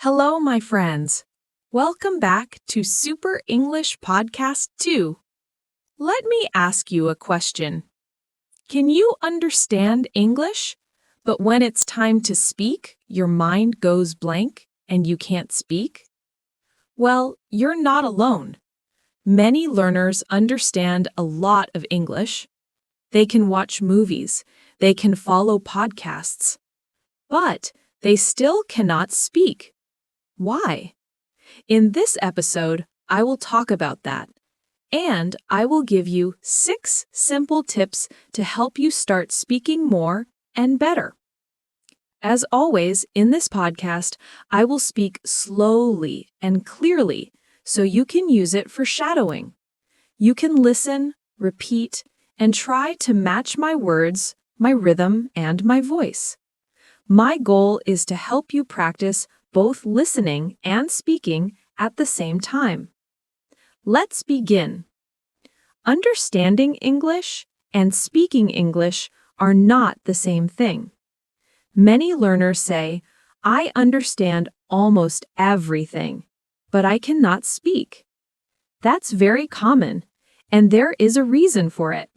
Hello, my friends. Welcome back to Super English Podcast 2. Let me ask you a question. Can you understand English, but when it's time to speak, your mind goes blank and you can't speak? Well, you're not alone. Many learners understand a lot of English. They can watch movies, they can follow podcasts, but they still cannot speak. Why? In this episode, I will talk about that, and I will give you 6 simple tips to help you start speaking more and better. As always, in this podcast, I will speak slowly and clearly so you can use it for shadowing. You can listen, repeat, and try to match my words, my rhythm, and my voice. My goal is to help you practice both listening and speaking at the same time. Let's begin. Understanding English and speaking English are not the same thing. Many learners say, I understand almost everything, but I cannot speak. That's very common, and there is a reason for it.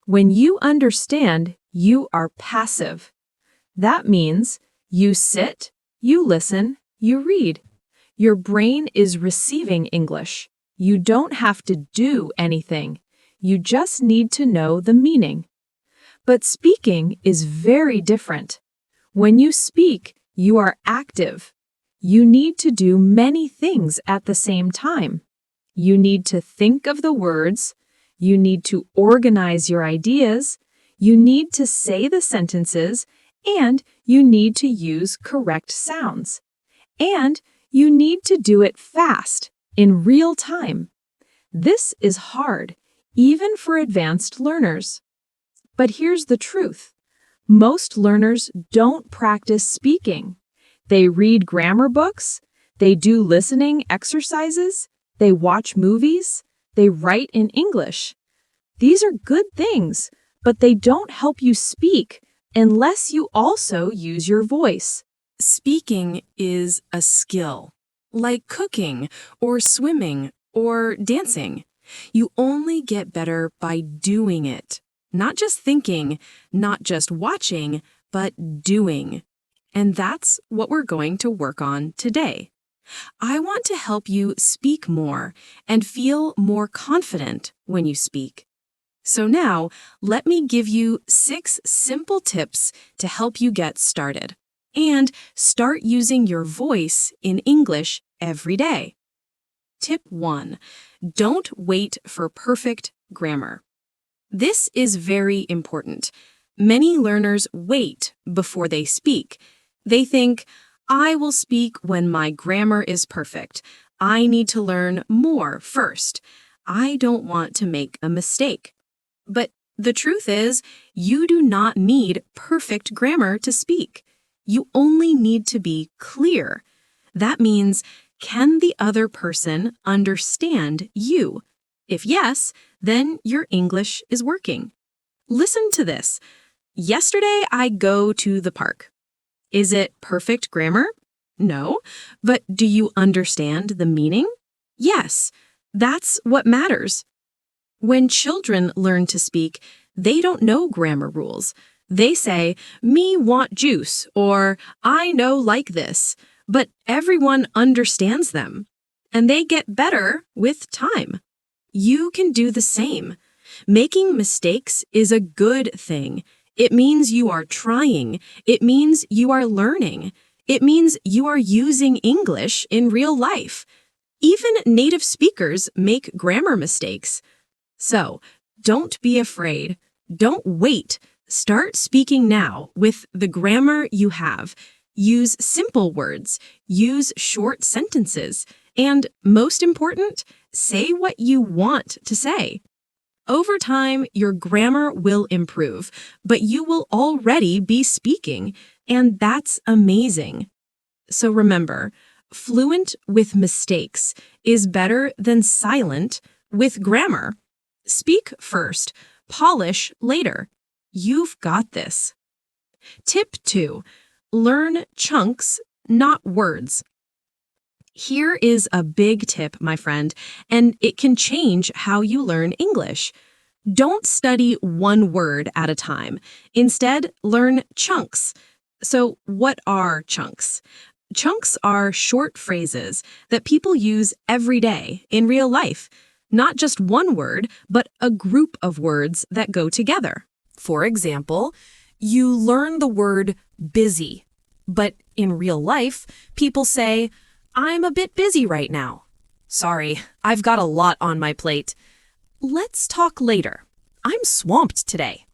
When you understand, you are passive. That means you sit, you listen, you read. Your brain is receiving English. You don't have to do anything. You just need to know the meaning. But speaking is very different. When you speak, you are active. You need to do many things at the same time. You need to think of the words. You need to organize your ideas. You need to say the sentences, and you need to use correct sounds. And you need to do it fast, in real time. This is hard, even for advanced learners. But here's the truth. Most learners don't practice speaking. They read grammar books, they do listening exercises, they watch movies, they write in English. These are good things, but they don't help you speak unless you also use your voice. Speaking is a skill, like cooking or swimming or dancing. You only get better by doing it. Not just thinking, not just watching, but doing. And that's what we're going to work on today. I want to help you speak more and feel more confident when you speak. So now, let me give you 6 simple tips to help you get started and start using your voice in English every day. Tip 1. Don't wait for perfect grammar. This is very important. Many learners wait before they speak. They think, I will speak when my grammar is perfect. I need to learn more first. I don't want to make a mistake. But the truth is, you do not need perfect grammar to speak. You only need to be clear. That means, can the other person understand you? If yes, then your English is working. Listen to this. Yesterday I go to the park. Is it perfect grammar? No. But do you understand the meaning? Yes. That's what matters. When children learn to speak, they don't know grammar rules. They say, me want juice, or I know like this, but everyone understands them. And they get better with time. You can do the same. Making mistakes is a good thing. It means you are trying. It means you are learning. It means you are using English in real life. Even native speakers make grammar mistakes. So, don't be afraid. Don't wait. Start speaking now with the grammar you have. Use simple words. Use short sentences. And most important, say what you want to say. Over time, your grammar will improve, but you will already be speaking, and that's amazing. So remember, fluent with mistakes is better than silent with grammar. Speak first, polish later. You've got this. Tip 2. Learn chunks, not words. Here is a big tip, my friend, and it can change how you learn English. Don't study one word at a time. Instead, learn chunks. So, what are chunks? Chunks are short phrases that people use every day in real life. Not just one word, but a group of words that go together. For example, you learn the word busy, but in real life, people say, I'm a bit busy right now. Sorry, I've got a lot on my plate. Let's talk later. I'm swamped today.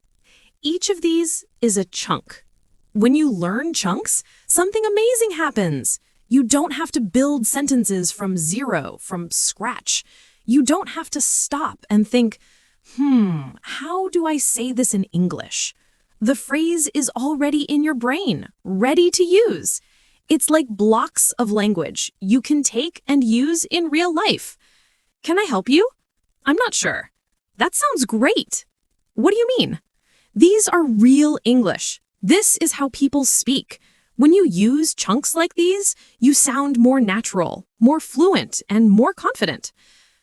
Each of these is a chunk. When you learn chunks, something amazing happens. You don't have to build sentences from zero, from scratch. You don't have to stop and think, how do I say this in English? The phrase is already in your brain, ready to use. It's like blocks of language you can take and use in real life. Can I help you? I'm not sure. That sounds great. What do you mean? These are real English. This is how people speak. When you use chunks like these, you sound more natural, more fluent, and more confident.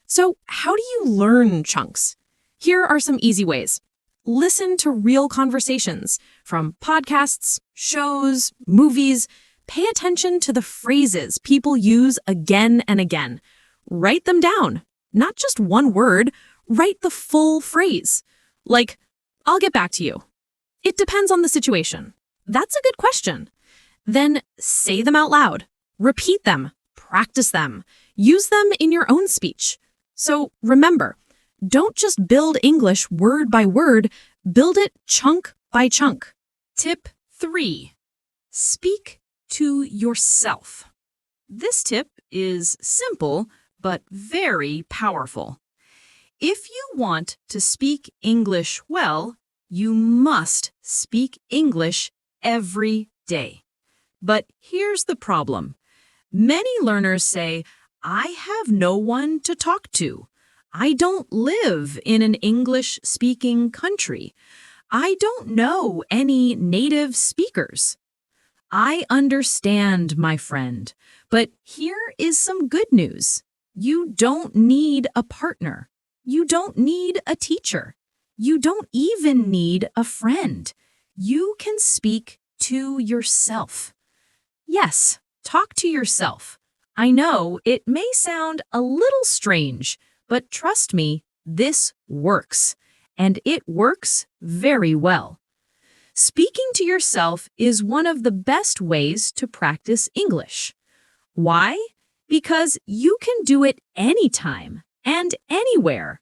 So, how do you learn chunks? Here are some easy ways. Listen to real conversations from podcasts, shows, movies. Pay attention to the phrases people use again and again. Write them down. Not just one word, write the full phrase. Like, I'll get back to you. It depends on the situation. That's a good question. Then say them out loud. Repeat them. Practice them. Use them in your own speech. So remember, don't just build English word by word, build it chunk by chunk. Tip 3. Speak to yourself. This tip is simple, but very powerful. If you want to speak English well, you must speak English every day. But here's the problem. Many learners say, I have no one to talk to. I don't live in an English-speaking country. I don't know any native speakers. I understand, my friend, but here is some good news. You don't need a partner. You don't need a teacher. You don't even need a friend. You can speak to yourself. Yes, talk to yourself. I know it may sound a little strange, but trust me, this works. And it works very well. Speaking to yourself is one of the best ways to practice English. Why? Because you can do it anytime and anywhere.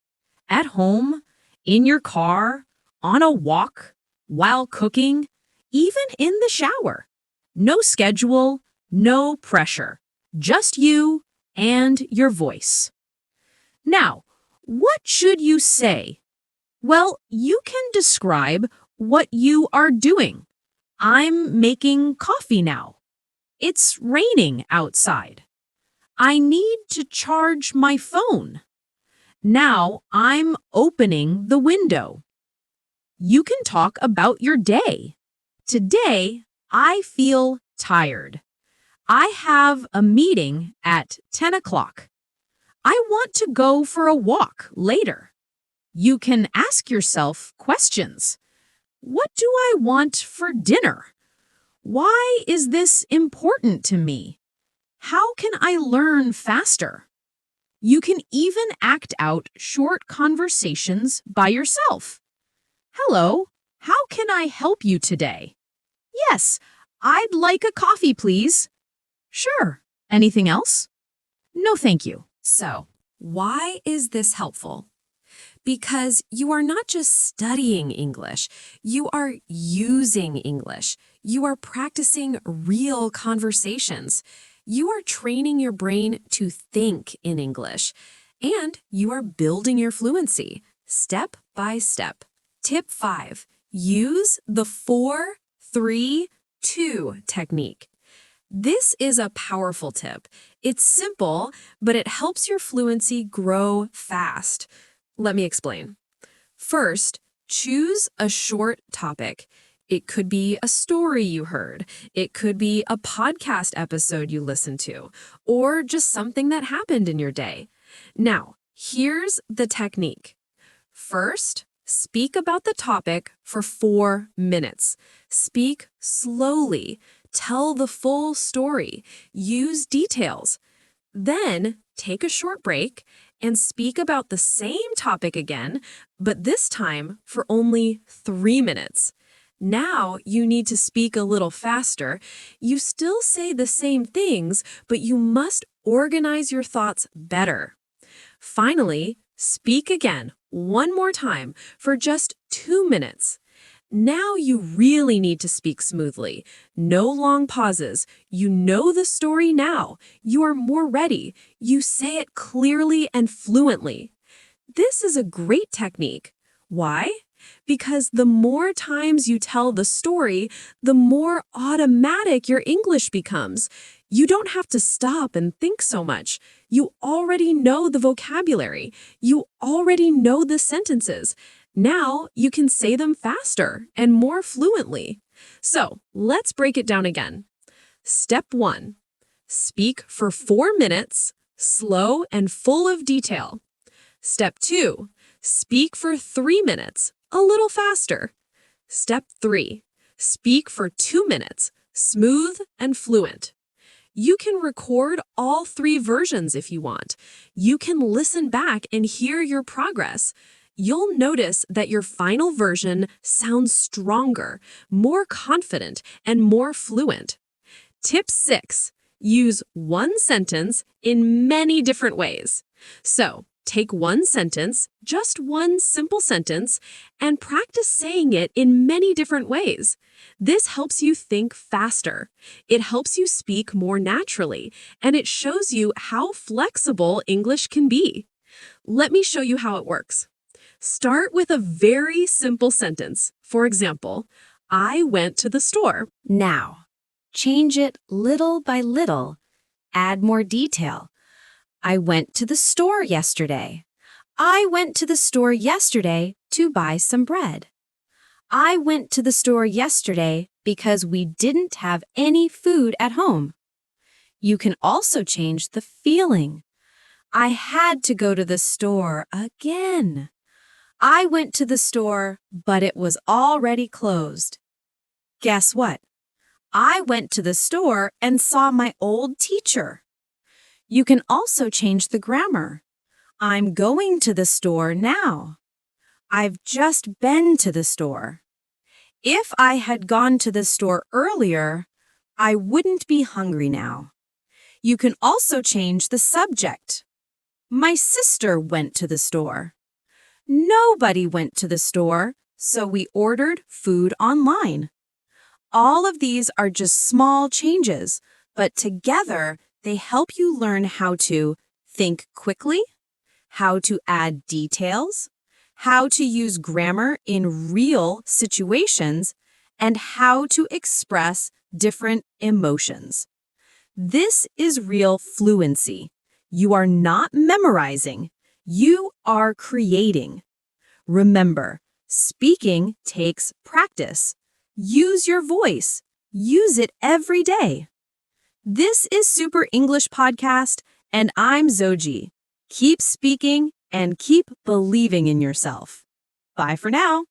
At home, in your car, on a walk, while cooking, even in the shower. No schedule, no pressure. Just you and your voice. Now, what should you say? Well, you can describe what you are doing. I'm making coffee now. It's raining outside. I need to charge my phone. Now I'm opening the window. You can talk about your day. Today, I feel tired. I have a meeting at 10 o'clock. I want to go for a walk later. You can ask yourself questions. What do I want for dinner? Why is this important to me? How can I learn faster? You can even act out short conversations by yourself. Hello, how can I help you today? Yes, I'd like a coffee, please. Sure. Anything else? No, thank you. So, why is this helpful? Because you are not just studying English, you are using English. You are practicing real conversations. You are training your brain to think in English. And you are building your fluency, step by step. Tip 5. Use the 4-3-2 technique. This is a powerful tip. It's simple, but it helps your fluency grow fast. Let me explain. First, choose a short topic. It could be a story you heard. It could be a podcast episode you listened to, or just something that happened in your day. Now, here's the technique. First, speak about the topic for 4 minutes. Speak slowly. Tell the full story. Use details. Then, take a short break and speak about the same topic again, but this time for only 3 minutes. Now you need to speak a little faster. You still say the same things, but you must organize your thoughts better. Finally, speak again one more time for just 2 minutes. Now you really need to speak smoothly. No long pauses. You know the story now. You are more ready. You say it clearly and fluently. This is a great technique. Why? Because the more times you tell the story, the more automatic your English becomes. You don't have to stop and think so much. You already know the vocabulary. You already know the sentences. Now you can say them faster and more fluently. So let's break it down again. Step 1. Speak for 4 minutes, slow and full of detail. Step 2. Speak for 3 minutes, a little faster. Step 3. Speak for 2 minutes, smooth and fluent. You can record all 3 versions if you want. You can listen back and hear your progress. You'll notice that your final version sounds stronger, more confident, and more fluent. Tip 6. Use one sentence in many different ways. So, take one sentence, just one simple sentence, and practice saying it in many different ways. This helps you think faster. It helps you speak more naturally, and it shows you how flexible English can be. Let me show you how it works. Start with a very simple sentence. For example, I went to the store. Now, change it little by little. Add more detail. I went to the store yesterday. I went to the store yesterday to buy some bread. I went to the store yesterday because we didn't have any food at home. You can also change the feeling. I had to go to the store again. I went to the store, but it was already closed. Guess what? I went to the store and saw my old teacher. You can also change the grammar. I'm going to the store now. I've just been to the store. If I had gone to the store earlier, I wouldn't be hungry now. You can also change the subject. My sister went to the store. Nobody went to the store, so we ordered food online. All of these are just small changes, but together they help you learn how to think quickly, how to add details, how to use grammar in real situations, and how to express different emotions. This is real fluency. You are not memorizing. You are creating. Remember, speaking takes practice. Use your voice. Use it every day. This is Super English Podcast, and I'm Zoji. Keep speaking and keep believing in yourself. Bye for now.